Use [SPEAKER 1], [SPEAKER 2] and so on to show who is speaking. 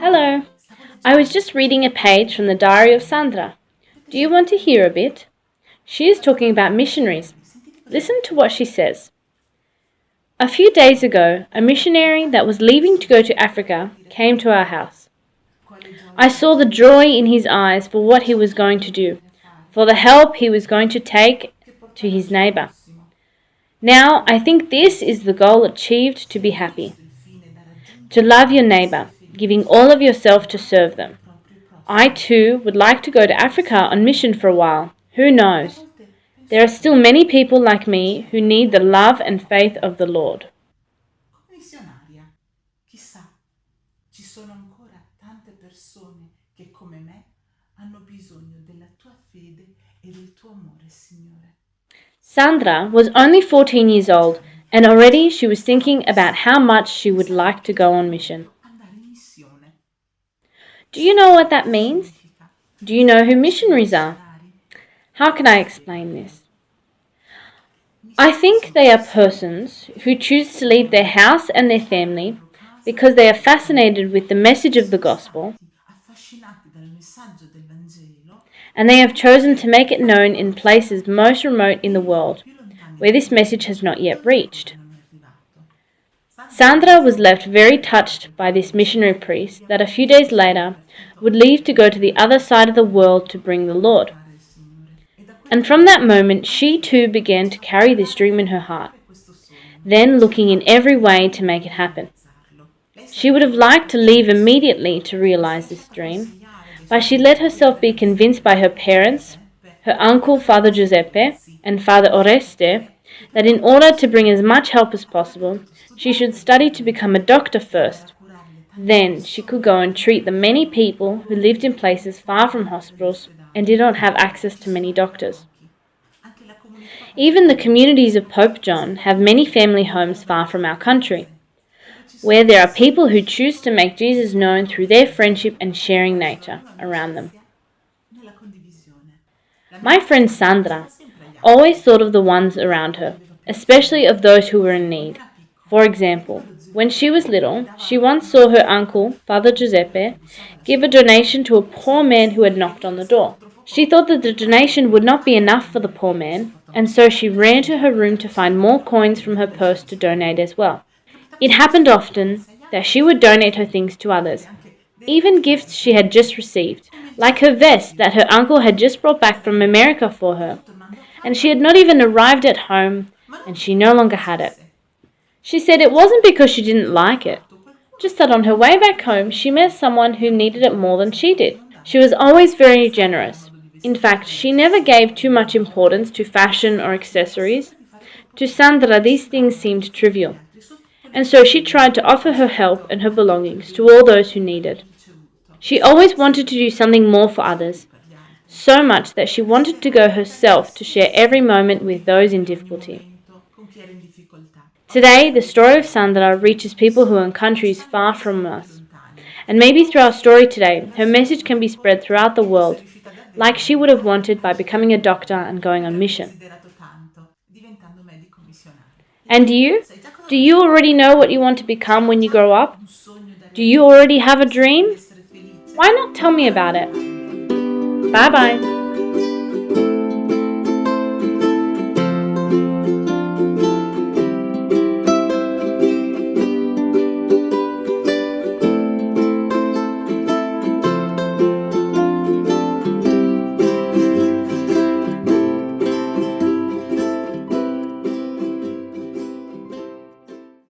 [SPEAKER 1] Hello. I was just reading a page from the diary of Sandra. Do you want to hear a bit? She is talking about missionaries. Listen to what she says. A few days ago, a missionary that was leaving to go to Africa came to our house. I saw the joy in his eyes for what he was going to do, for the help he was going to take to his neighbor. Now, I think this is the goal achieved to be happy. To love your neighbor, giving all of yourself to serve them. I too would like to go to Africa on mission for a while. Who knows? There are still many people like me who need the love and faith of the Lord.
[SPEAKER 2] Missionaria, chissà, ci sono ancora tante persone che come me hanno bisogno della tua fede e del tuo amore, Signore.
[SPEAKER 1] Sandra was only 14 years old, and already she was thinking about how much she would like to go on mission. Do you know what that means? Do you know who missionaries are? How can I explain this? I think they are persons who choose to leave their house and their family because they are fascinated with the message of the gospel, and they have chosen to make it known in places most remote in the world, where this message has not yet reached. Sandra was left very touched by this missionary priest that a few days later would leave to go to the other side of the world to bring the Lord. And from that moment, she too began to carry this dream in her heart, then looking in every way to make it happen. She would have liked to leave immediately to realize this dream, but she let herself be convinced by her parents, her uncle Father Giuseppe and Father Oreste, that in order to bring as much help as possible, she should study to become a doctor first. Then she could go and treat the many people who lived in places far from hospitals and did not have access to many doctors. Even the communities of Pope John have many family homes far from our country, where there are people who choose to make Jesus known through their friendship and sharing nature around them. My friend Sandra always thought of the ones around her, especially of those who were in need. For example, when she was little, she once saw her uncle, Father Giuseppe, give a donation to a poor man who had knocked on the door. She thought that the donation would not be enough for the poor man, and so she ran to her room to find more coins from her purse to donate as well. It happened often that she would donate her things to others, even gifts she had just received, like her vest that her uncle had just brought back from America for her, and she had not even arrived at home, and she no longer had it. She said it wasn't because she didn't like it, just that on her way back home she met someone who needed it more than she did. She was always very generous. In fact, she never gave too much importance to fashion or accessories. To Sandra, these things seemed trivial, and so she tried to offer her help and her belongings to all those who needed. She always wanted to do something more for others, so much that she wanted to go herself to share every moment with those in difficulty. Today, the story of Sandra reaches people who are in countries far from us. And maybe through our story today, her message can be spread throughout the world, like she would have wanted by becoming a doctor and going on mission. And you? Do you already know what you want to become when you grow up? Do you already have a dream? Why not tell me about it? Bye-bye.